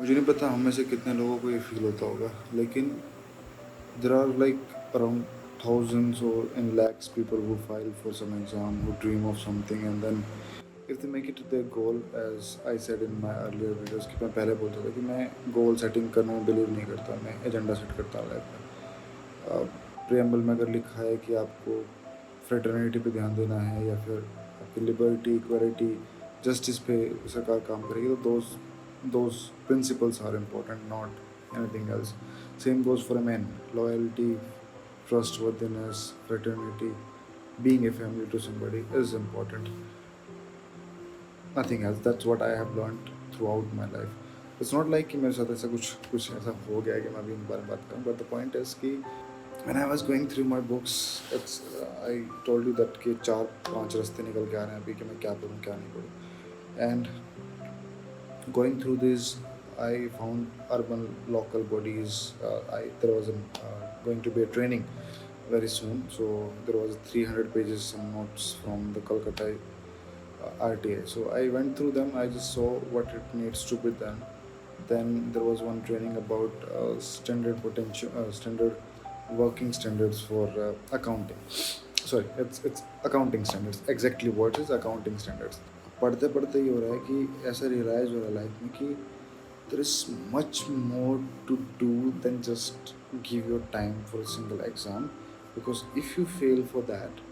मुझे नहीं पता हम में से कितने लोगों को ये फील होता होगा, लेकिन there are like around thousands or in lakhs people who file for some exam, who dream of something, and then if they make it to their goal, as I said in my earlier videos कि मैं पहले बोलता था कि मैं goal setting करने में believe नहीं करता, मैं एजेंडा सेट करता हूँ लाइफ में। प्रियम्बल में अगर लिखा है कि आपको फ्रेटर्निटी पे ध्यान देना है या फिर आपकी लिबर्टी, इक्वालिटी, जस्टिस पे सरकार काम करेगी, तो those principles are important, not anything else. Same goes for a man. Loyalty, trustworthiness, fraternity, being a family to somebody is important. Nothing else. That's what I have learned throughout my life. It's not like कि मेरे साथ ऐसा कुछ ऐसा हो गया कि मैं अभी इन बारे में बात करूँ. But the point is कि when I was going through my books, it's I told you that कि 4-5 रास्ते निकल के आ रहे हैं अभी कि मैं क्या पढ़ूँ क्या नहीं पढ़ूँ. And going through this, I found urban local bodies. There was going to be a training very soon, so there was 300 pages some notes from the Kolkata RTA. So I went through them. I just saw what it needs to be done. Then there was one training about standard working standards for accounting. Sorry, it's accounting standards. Exactly what is accounting standards? पढ़ते पढ़ते ये हो रहा है कि ऐसा realise हो रहा है लाइफ में कि there is much more to do than just give your time for a single exam, because if you fail for that,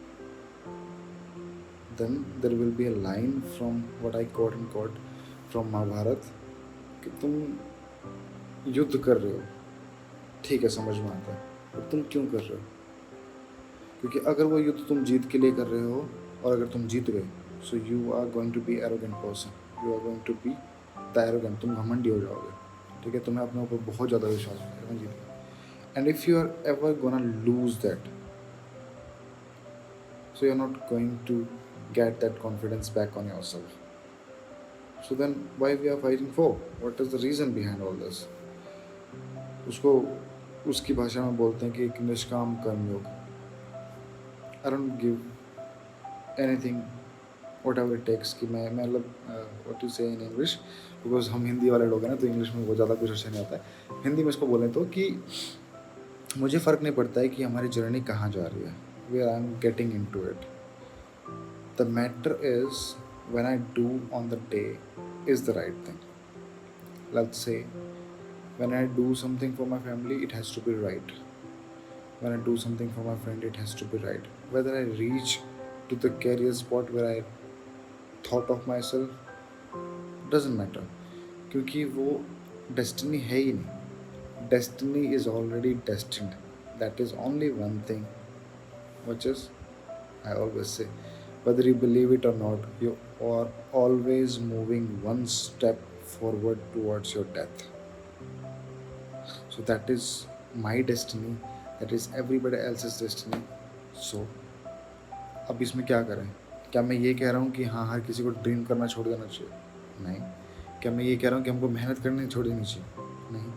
then there will be a line from what I quote and quote from Mahabharat कि तुम युद्ध कर रहे हो, ठीक है समझ में आता है, पर तुम क्यों कर रहे हो? क्योंकि अगर वो युद्ध तुम जीत के लिए कर रहे हो और अगर तुम जीत गए, so you are going to be arrogant person, you are going to be the arrogant, तुम घमंडी हो जाओगे, ठीक है, तुम्हें अपने ऊपर बहुत ज़्यादा विश्वास होगा, मैं जीत गया. And if you are ever gonna lose that, so you're not going to get that confidence back on yourself. So then why we are fighting for? What is the reason behind all this? उसको उसकी भाषा में बोलते हैं कि एक निष्काम कर्मयोग. I don't give anything whatever it takes कि मैं मतलब what you say in English, because हम हिंदी वाले लोग हैं ना, तो इंग्लिश में बहुत ज़्यादा कुछ अच्छा नहीं आता है. हिंदी में इसको बोलें तो कि मुझे फ़र्क नहीं पड़ता है कि हमारी जर्नी कहाँ जा रही है, where I am getting into it. The matter is when I do on the day is the right thing. Let's say when I do something for my family, it has to be right. When I do something for my friend, it has to be right. Whether I reach to the career spot where I thought of myself, doesn't matter, क्योंकि वो destiny है ही नहीं. Destiny is already destined. That is only one thing, which is, I always say, whether you believe it or not, you are always moving one step forward towards your death. So that is my destiny, that is everybody else's destiny. So अब इसमें क्या करें? क्या मैं ये कह रहा हूँ कि हाँ हर किसी को ड्रीम करना छोड़ देना चाहिए? नहीं. क्या मैं ये कह रहा हूँ कि हमको मेहनत करनी छोड़ देनी चाहिए? नहीं.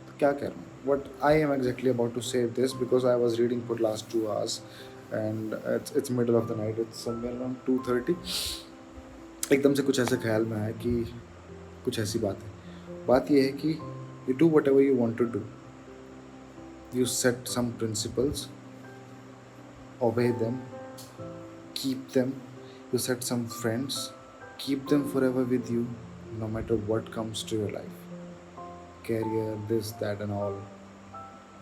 तो क्या कह रहा हूँ? What I am exactly about to say this, because I was reading for last 2 hours and it's middle of the night. It's somewhere around 2:30. एकदम से कुछ ऐसे ख्याल में आया कि कुछ ऐसी बात है. बात यह है कि you do whatever you want to do. You set some principles, obey them, keep them. You set some friends, keep them forever with you, no matter what comes to your life. Career, this, that, and all.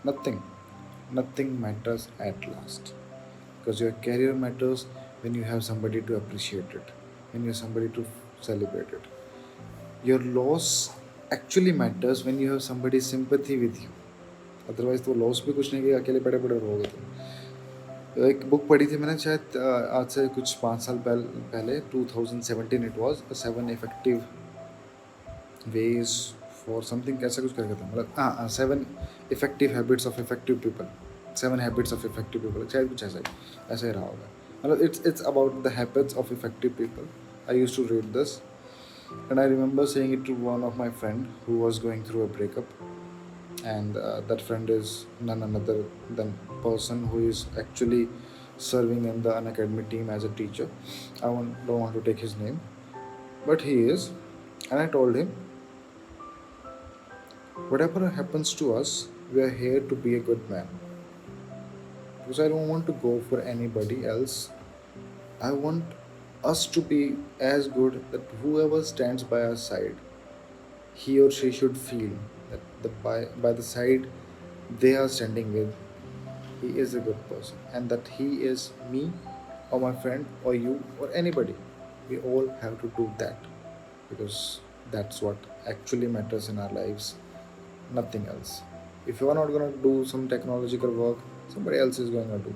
Nothing matters at last. Because your career matters when you have somebody to appreciate it, when you have somebody to celebrate it. Your loss actually matters when you have somebody's sympathy with you. Otherwise तो loss भी कुछ नहीं कि अकेले पड़े पड़े रहोगे तुम. एक बुक पढ़ी थी मैंने शायद आज से कुछ 5 साल पहले 2017 it was 7 effective ways for something, कैसा कुछ करके था, मतलब हाँ 7 effective habits of effective people, 7 habits of effective people, शायद कुछ ऐसा ही रहा होगा. मतलब it's about the habits of effective people. I used to read this and I remember saying it to one of my friend who was going through a breakup, and that friend is none other than person who is actually serving in the unacademy team as a teacher. Don't want to take his name, but he is. And I told him Whatever happens to us, we are here to be a good man. Because I don't want to go for anybody else. I want us to be as good that whoever stands by our side, he or she should feel that by the side they are standing with, he is a good person, and that he is me or my friend or you or anybody. We all have to do that, because that's what actually matters in our lives, nothing else. If you are not going to do some technological work, somebody else is going to do.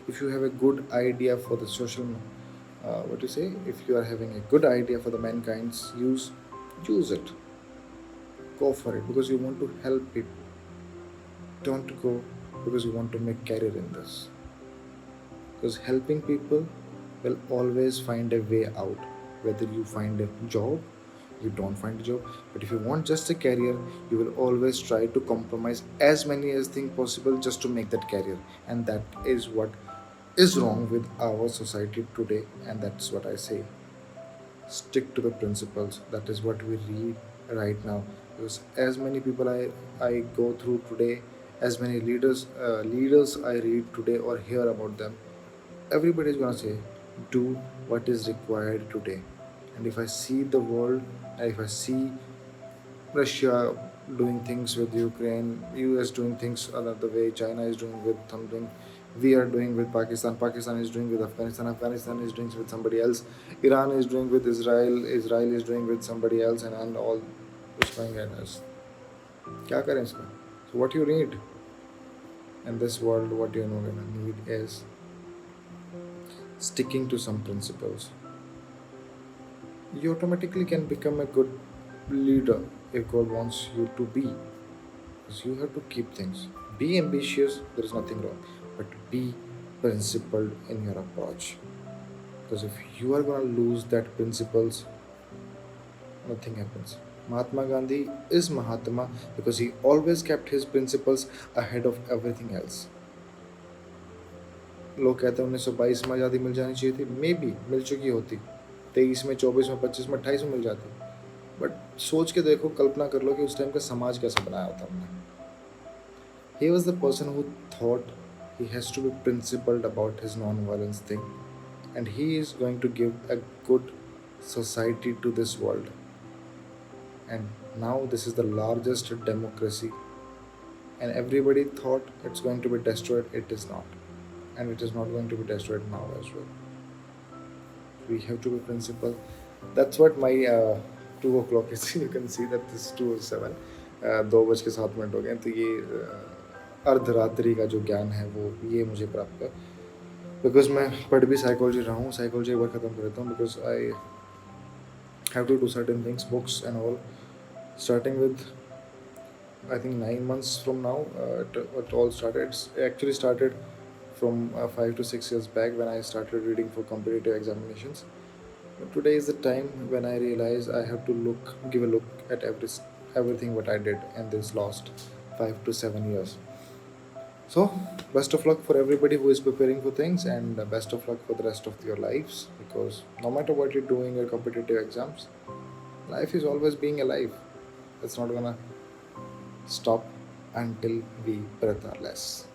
If you have a good idea for the social, what do you say, if you are having a good idea for the mankind's use it, go for it, because you want to help people. Don't go because you want to make career in this, because helping people will always find a way out. Whether you find a job, you don't find a job, but if you want just a career, you will always try to compromise as many as thing possible just to make that career. And that is what is wrong with our society today. And that's what I say, stick to the principles. That is what we read right now, because as many people I go through today, as many leaders I read today or hear about them, everybody is going to say, do what is required today. And if I see the world, if I see Russia doing things with Ukraine, US doing things another way, China is doing with something, we are doing with Pakistan, Pakistan is doing with Afghanistan, Afghanistan is doing with somebody else, Iran is doing with Israel, Israel is doing with somebody else, and all what's going on is. क्या करें इसका? So what you need in this world, what you're gonna need is sticking to some principles. You automatically can become a good leader if God wants you to be. Because you have to keep things. Be ambitious, there is nothing wrong. But be principled in your approach. Because if you are gonna lose that principles, nothing happens. Mahatma Gandhi is Mahatma because he always kept his principles ahead of everything else. लोग कहते हैं 1922 में आज़ादी मिल जानी चाहिए थी, may be मिल चुकी होती, 23 में, 24 में, 25 में, 28 में मिल जाती, बट सोच के देखो, कल्पना कर लो कि उस टाइम का समाज कैसा बनाया होता हमने. He was the person who thought he has to be principled about his non-violence thing, and he is going to give a good society to this world. And now this is the largest democracy, and everybody thought it's going to be destroyed. It is not, and it is not going to be destroyed now as well. We have to be principled. That's what my 2 o'clock is. You can see that this is 2:07. 2:07 हो गए, तो ये अर्धरात्रि का जो ज्ञान है वो ये मुझे प्राप्त है, बिकॉज मैं पढ़ भी साइकोलॉजी रहा हूँ. साइकोलॉजी एक बार ख़त्म कर देता हूँ, because I have to do certain things, books and all, starting with I think 9 months from now. It all started. It actually started from 5 to 6 years back when I started reading for competitive examinations. But today is the time when I realize I have to give a look at everything what I did in this last 5 to 7 years. So, best of luck for everybody who is preparing for things, and best of luck for the rest of your lives, because no matter what you're doing your competitive exams, life is always being alive. It's not gonna stop until we breath our last.